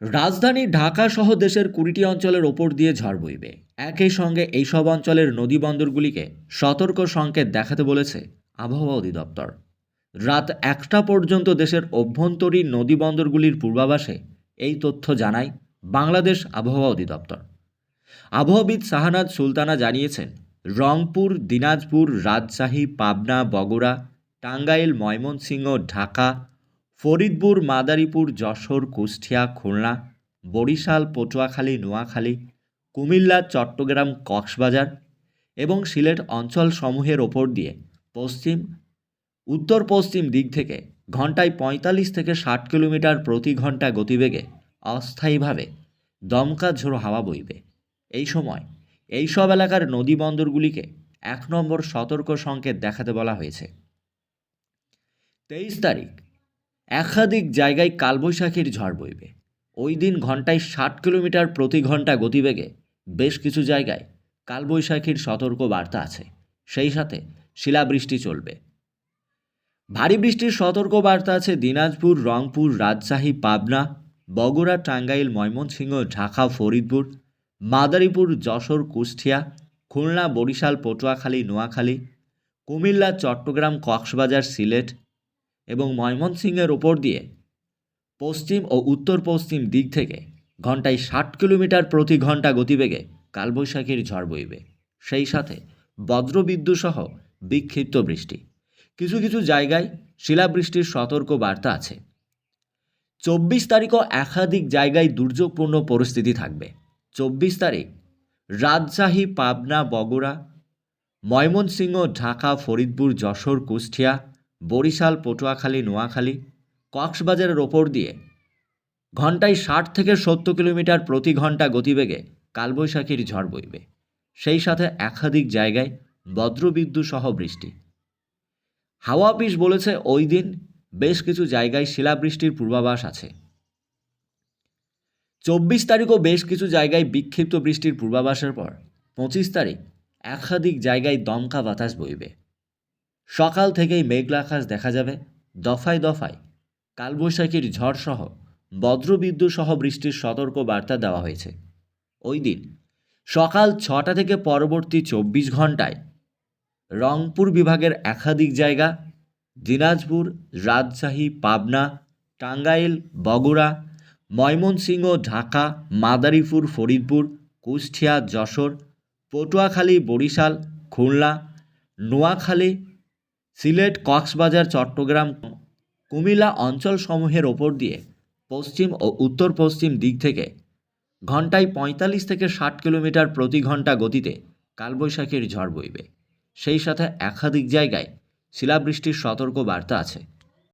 রাজধানী ঢাকা সহ দেশের ২০টি অঞ্চলের ওপর দিয়ে ঝড় বইবে। একই সঙ্গে এইসব অঞ্চলের নদীবন্দরগুলিকে সতর্ক সংকেত দেখাতে বলেছে আবহাওয়া অধিদপ্তর। রাত ১টা পর্যন্ত দেশের অভ্যন্তরীণ নদীবন্দরগুলির পূর্বাভাসে এই তথ্য জানায় বাংলাদেশ আবহাওয়া অধিদপ্তর। আবহাওয়াবিদ শাহনাজ সুলতানা জানিয়েছেন, রংপুর, দিনাজপুর, রাজশাহী, পাবনা, বগুড়া, টাঙ্গাইল, ময়মনসিংহ, ঢাকা, ফরিদপুর, মাদারীপুর, যশোর, কুষ্টিয়া, খুলনা, বরিশাল, পটুয়াখালী, নোয়াখালী, কুমিল্লা, চট্টগ্রাম, কক্সবাজার এবং সিলেট অঞ্চলসমূহের ওপর দিয়ে উত্তর পশ্চিম দিক থেকে ঘন্টায় ৪৫ থেকে ৬০ কিলোমিটার প্রতি ঘন্টা গতিবেগে অস্থায়ীভাবে দমকা ঝোড়ো হাওয়া বইবে। এই সময় এইসব এলাকার নদীবন্দরগুলিকে ১ নম্বর সতর্ক সংকেত দেখাতে বলা হয়েছে। ২৩ তারিখ একাধিক জায়গায় কালবৈশাখীর ঝড় বইবে। ওই দিন ঘন্টায় ৬০ কিলোমিটার প্রতি ঘন্টা গতিবেগে বেশ কিছু জায়গায় কালবৈশাখীর সতর্ক বার্তা আছে। সেই সাথে শিলাবৃষ্টি চলবে। ভারী বৃষ্টির সতর্ক বার্তা আছে দিনাজপুর, রংপুর, রাজশাহী, পাবনা, বগুড়া, টাঙ্গাইল, ময়মনসিংহ, ঢাকা, ফরিদপুর, মাদারীপুর, যশোর, কুষ্টিয়া, খুলনা, বরিশাল, পটুয়াখালী, নোয়াখালী, কুমিল্লা, চট্টগ্রাম, কক্সবাজার, সিলেট এবং ময়মনসিংহের ওপর দিয়ে পশ্চিম ও উত্তর পশ্চিম দিক থেকে ঘন্টায় ৬০ কিলোমিটার প্রতি ঘন্টা গতিবেগে কালবৈশাখীর ঝড় বইবে। সেই সাথে বজ্রবিদ্যুৎ সহ বিক্ষিপ্ত বৃষ্টি। কিছু কিছু জায়গায় শিলাবৃষ্টির সতর্ক বার্তা আছে। ২৪ তারিখও একাধিক জায়গায় দুর্যোগপূর্ণ পরিস্থিতি থাকবে। ২৪ তারিখ রাজশাহী, পাবনা, বগুড়া, ময়মনসিংহ, ঢাকা, ফরিদপুর, যশোর, কুষ্টিয়া, বরিশাল, পটুয়াখালী, নোয়াখালী, কক্সবাজারের ওপর দিয়ে ঘন্টায় ৬০ থেকে ৭০ কিলোমিটার প্রতি ঘন্টা গতিবেগে কালবৈশাখীর ঝড় বইবে। সেই সাথে একাধিক জায়গায় বজ্রবিদ্যুৎ সহ বৃষ্টি। হাওয়া অফিস বলেছে ওই দিন বেশ কিছু জায়গায় শিলাবৃষ্টির পূর্বাভাস আছে। ২৪ তারিখও বেশ কিছু জায়গায় বিক্ষিপ্ত বৃষ্টির পূর্বাভাসের পর ২৫ তারিখ একাধিক জায়গায় দমকা বাতাস বইবে। সকাল থেকেই মেঘলা আকাশ দেখা যাবে। দফায় দফায় কালবৈশাখীর ঝড় সহ বজ্রবিদ্যুৎ সহ বৃষ্টির সতর্ক বার্তা দেওয়া হয়েছে। ওই দিন সকাল ৬টা থেকে পরবর্তী ২৪ ঘন্টায় রংপুর বিভাগের একাধিক জায়গা, দিনাজপুর, রাজশাহী, পাবনা, টাঙ্গাইল, বগুড়া, ময়মনসিংহ, ঢাকা, মাদারীপুর, ফরিদপুর, কুষ্টিয়া, যশোর, পটুয়াখালী, বরিশাল, খুলনা, নোয়াখালী, সিলেট, কক্সবাজার, চট্টগ্রাম, কুমিল্লা অঞ্চলসমূহের ওপর দিয়ে পশ্চিম ও উত্তর পশ্চিম দিক থেকে ঘন্টায় ৪৫ থেকে ৬০ কিলোমিটার প্রতি ঘন্টা গতিতে কালবৈশাখীর ঝড় বইবে। সেই সাথে একাধিক জায়গায় শিলাবৃষ্টির সতর্ক বার্তা আছে।